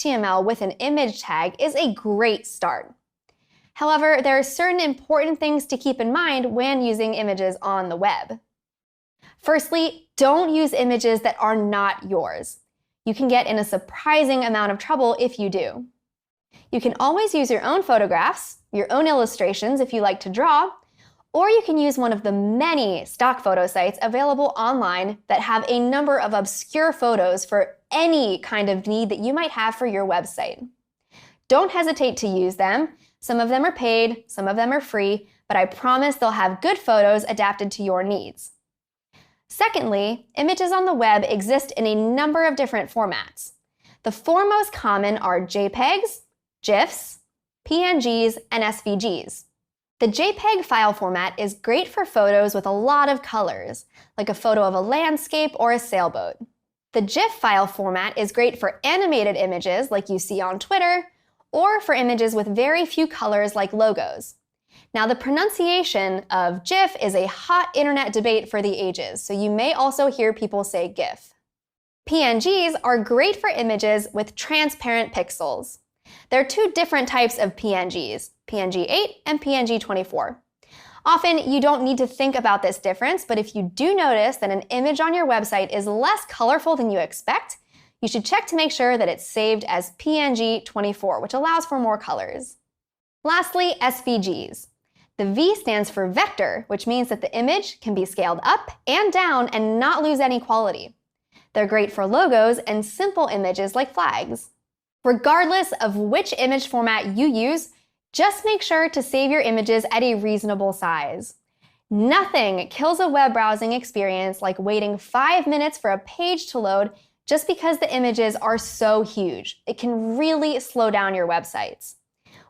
HTML with an image tag is a great start. However, there are certain important things to keep in mind when using images on the web. Firstly, don't use images that are not yours. You can get in a surprising amount of trouble if you do. You can always use your own photographs, your own illustrations if you like to draw, or you can use one of the many stock photo sites available online that have a number of obscure photos for any kind of need that you might have for your website. Don't hesitate to use them. Some of them are paid, some of them are free, but I promise they'll have good photos adapted to your needs. Secondly, images on the web exist in a number of different formats. The four most common are JPEGs, GIFs, PNGs, and SVGs. The JPEG file format is great for photos with a lot of colors, like a photo of a landscape or a sailboat. The GIF file format is great for animated images like you see on Twitter, or for images with very few colors like logos. Now, the pronunciation of GIF is a hot internet debate for the ages, so you may also hear people say GIF. PNGs are great for images with transparent pixels. There are two different types of PNGs, PNG 8 and PNG 24. Often, you don't need to think about this difference, but if you do notice that an image on your website is less colorful than you expect, you should check to make sure that it's saved as PNG 24, which allows for more colors. Lastly, SVGs. The V stands for vector, which means that the image can be scaled up and down and not lose any quality. They're great for logos and simple images like flags. Regardless of which image format you use, just make sure to save your images at a reasonable size. Nothing kills a web browsing experience like waiting 5 minutes for a page to load just because the images are so huge. It can really slow down your websites.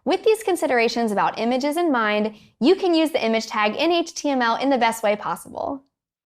With these considerations about images in mind, you can use the image tag in HTML in the best way possible.